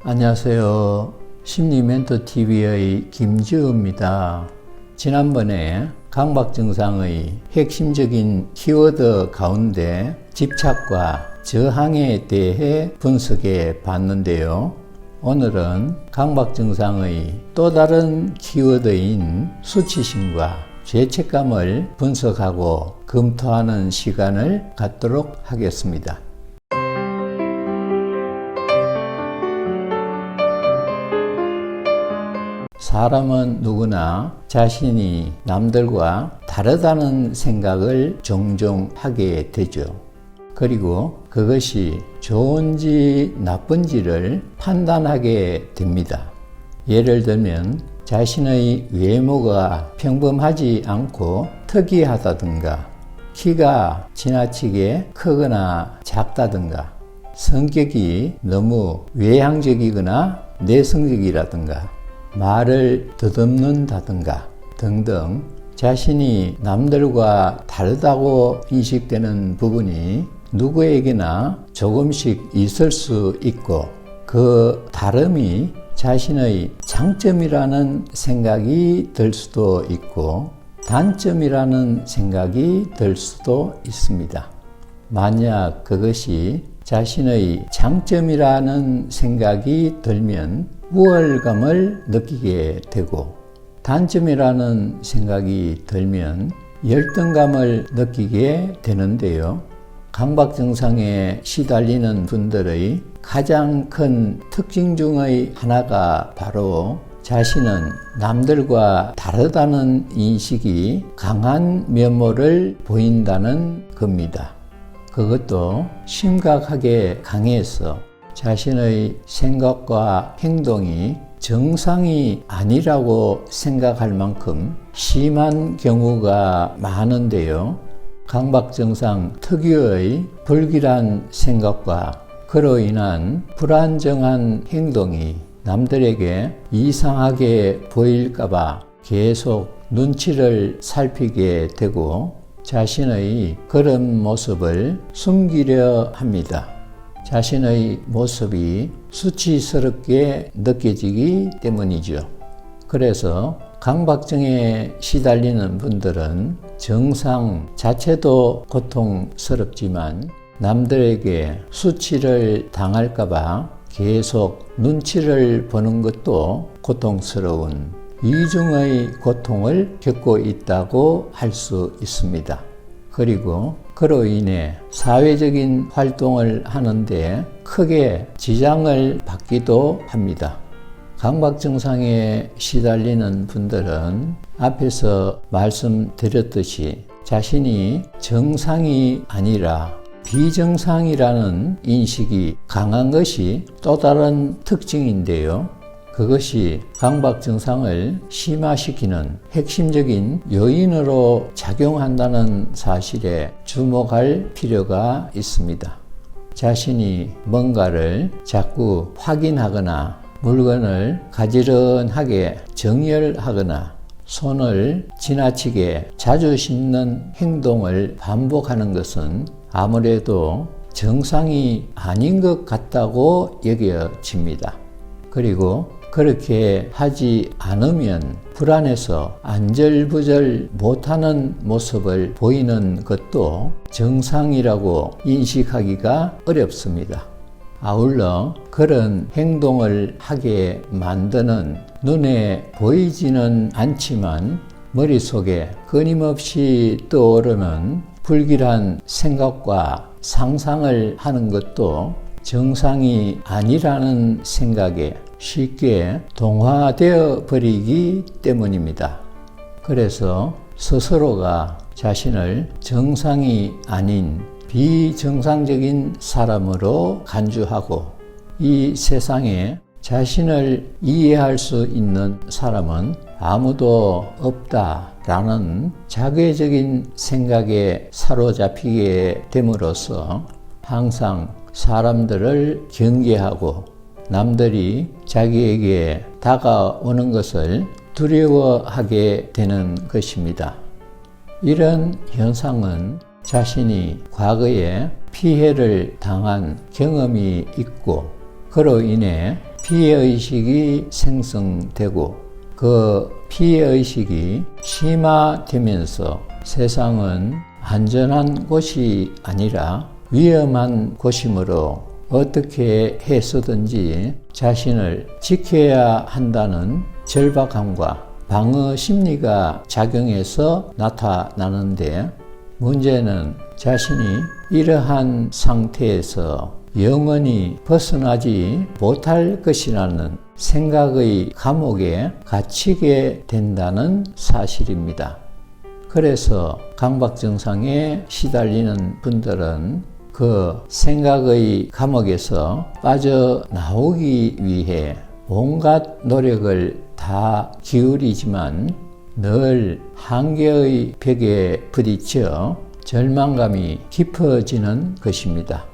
안녕하세요. 심리멘토TV의 김지우입니다. 지난번에 강박 증상의 핵심적인 키워드 가운데 집착과 저항에 대해 분석해 봤는데요. 오늘은 강박 증상의 또 다른 키워드인 수치심과 죄책감을 분석하고 검토하는 시간을 갖도록 하겠습니다. 사람은 누구나 자신이 남들과 다르다는 생각을 종종 하게 되죠. 그리고 그것이 좋은지 나쁜지를 판단하게 됩니다. 예를 들면 자신의 외모가 평범하지 않고 특이하다든가, 키가 지나치게 크거나 작다든가, 성격이 너무 외향적이거나 내성적이라든가, 말을 더듬는다든가 등등 자신이 남들과 다르다고 인식되는 부분이 누구에게나 조금씩 있을 수 있고, 그 다름이 자신의 장점이라는 생각이 들 수도 있고 단점이라는 생각이 들 수도 있습니다. 만약 그것이 자신의 장점이라는 생각이 들면 우월감을 느끼게 되고, 단점이라는 생각이 들면 열등감을 느끼게 되는데요. 강박 증상에 시달리는 분들의 가장 큰 특징 중의 하나가 바로 자신은 남들과 다르다는 인식이 강한 면모를 보인다는 겁니다. 그것도 심각하게 강해서 자신의 생각과 행동이 정상이 아니라고 생각할 만큼 심한 경우가 많은데요. 강박 증상 특유의 불길한 생각과 그로 인한 불안정한 행동이 남들에게 이상하게 보일까봐 계속 눈치를 살피게 되고 자신의 그런 모습을 숨기려 합니다. 자신의 모습이 수치스럽게 느껴지기 때문이죠. 그래서 강박증에 시달리는 분들은 증상 자체도 고통스럽지만 남들에게 수치를 당할까봐 계속 눈치를 보는 것도 고통스러운 이중의 고통을 겪고 있다고 할 수 있습니다. 그리고 그로 인해 사회적인 활동을 하는데 크게 지장을 받기도 합니다. 강박 증상에 시달리는 분들은 앞에서 말씀드렸듯이 자신이 정상이 아니라 비정상이라는 인식이 강한 것이 또 다른 특징인데요. 그것이 강박 증상을 심화시키는 핵심적인 요인으로 작용한다는 사실에 주목할 필요가 있습니다. 자신이 뭔가를 자꾸 확인하거나 물건을 가지런하게 정렬하거나 손을 지나치게 자주 씻는 행동을 반복하는 것은 아무래도 정상이 아닌 것 같다고 여겨집니다. 그리고 그렇게 하지 않으면 불안해서 안절부절 못하는 모습을 보이는 것도 정상이라고 인식하기가 어렵습니다. 아울러 그런 행동을 하게 만드는 눈에 보이지는 않지만 머릿속에 끊임없이 떠오르는 불길한 생각과 상상을 하는 것도 정상이 아니라는 생각에 쉽게 동화되어 버리기 때문입니다. 그래서 스스로가 자신을 정상이 아닌 비정상적인 사람으로 간주하고 이 세상에 자신을 이해할 수 있는 사람은 아무도 없다라는 자괴적인 생각에 사로잡히게 됨으로써 항상 사람들을 경계하고 남들이 자기에게 다가오는 것을 두려워하게 되는 것입니다. 이런 현상은 자신이 과거에 피해를 당한 경험이 있고 그로 인해 피해의식이 생성되고 그 피해의식이 심화되면서 세상은 안전한 곳이 아니라 위험한 곳이므로 어떻게 해서든지 자신을 지켜야 한다는 절박함과 방어 심리가 작용해서 나타나는데, 문제는 자신이 이러한 상태에서 영원히 벗어나지 못할 것이라는 생각의 감옥에 갇히게 된다는 사실입니다. 그래서 강박증상에 시달리는 분들은 그 생각의 감옥에서 빠져나오기 위해 온갖 노력을 다 기울이지만 늘 한계의 벽에 부딪혀 절망감이 깊어지는 것입니다.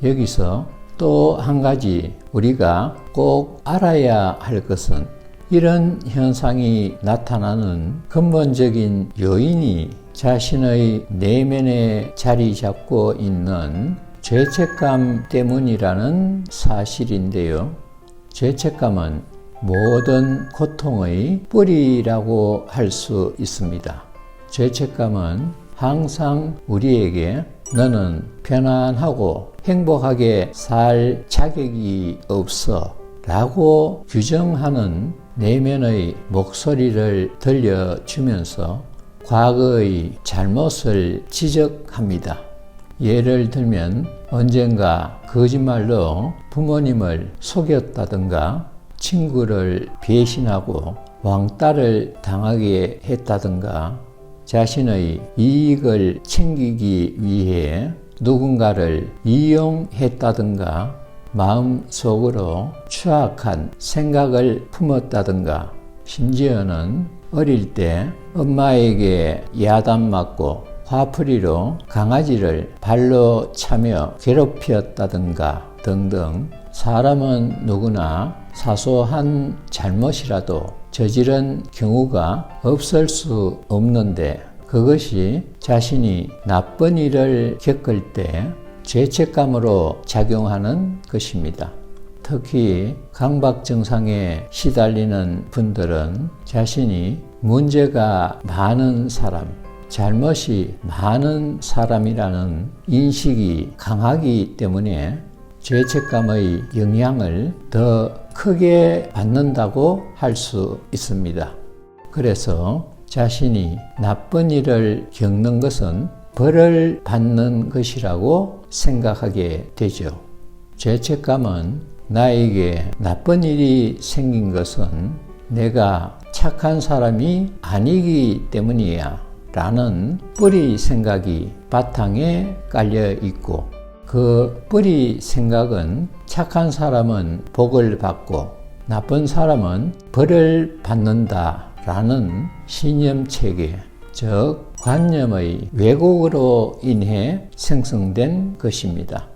여기서 또 한 가지 우리가 꼭 알아야 할 것은, 이런 현상이 나타나는 근본적인 요인이 자신의 내면에 자리 잡고 있는 죄책감 때문이라는 사실인데요. 죄책감은 모든 고통의 뿌리라고 할 수 있습니다. 죄책감은 항상 우리에게 너는 편안하고 행복하게 살 자격이 없어 라고 규정하는 내면의 목소리를 들려주면서 과거의 잘못을 지적합니다. 예를 들면 언젠가 거짓말로 부모님을 속였다든가, 친구를 배신하고 왕따를 당하게 했다든가, 자신의 이익을 챙기기 위해 누군가를 이용했다든가, 마음속으로 추악한 생각을 품었다든가, 심지어는 어릴 때 엄마에게 야단 맞고 화풀이로 강아지를 발로 차며 괴롭혔다든가 등등, 사람은 누구나 사소한 잘못이라도 저지른 경우가 없을 수 없는데, 그것이 자신이 나쁜 일을 겪을 때 죄책감으로 작용하는 것입니다. 특히 강박 증상에 시달리는 분들은 자신이 문제가 많은 사람, 잘못이 많은 사람이라는 인식이 강하기 때문에 죄책감의 영향을 더 크게 받는다고 할 수 있습니다. 그래서 자신이 나쁜 일을 겪는 것은 벌을 받는 것이라고 생각하게 되죠. 죄책감은 나에게 나쁜 일이 생긴 것은 내가 착한 사람이 아니기 때문이야 라는 뿌리 생각이 바탕에 깔려 있고, 그 뿌리 생각은 착한 사람은 복을 받고 나쁜 사람은 벌을 받는다 라는 신념체계, 즉 관념의 왜곡으로 인해 생성된 것입니다.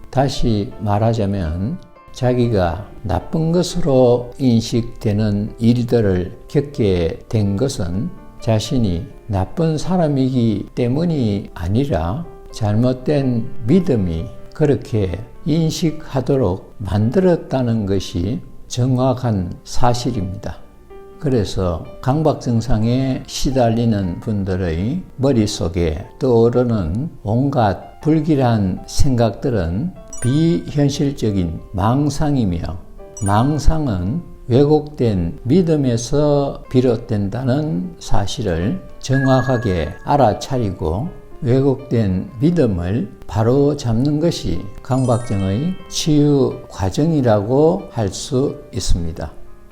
다시 말하자면 자기가 나쁜 것으로 인식되는 일들을 겪게 된 것은 자신이 나쁜 사람이기 때문이 아니라 잘못된 믿음이 그렇게 인식하도록 만들었다는 것이 정확한 사실입니다. 그래서 강박 증상에 시달리는 분들의 머릿속에 떠오르는 온갖 불길한 생각들은 비현실적인 망상이며, 망상은 왜곡된 믿음에서 비롯된다는 사실을 정확하게 알아차리고 왜곡된 믿음을 바로 잡는 것이 강박증의 치유 과정이라고 할 수 있습니다.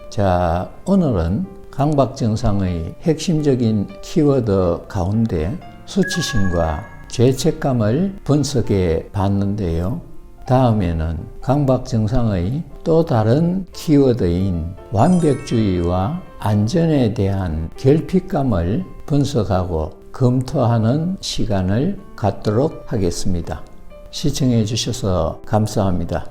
자, 오늘은 강박 증상의 핵심적인 키워드 가운데 수치심과 죄책감을 분석해 봤는데요. 다음에는 강박 증상의 또 다른 키워드인 완벽주의와 안전에 대한 결핍감을 분석하고 검토하는 시간을 갖도록 하겠습니다. 시청해 주셔서 감사합니다.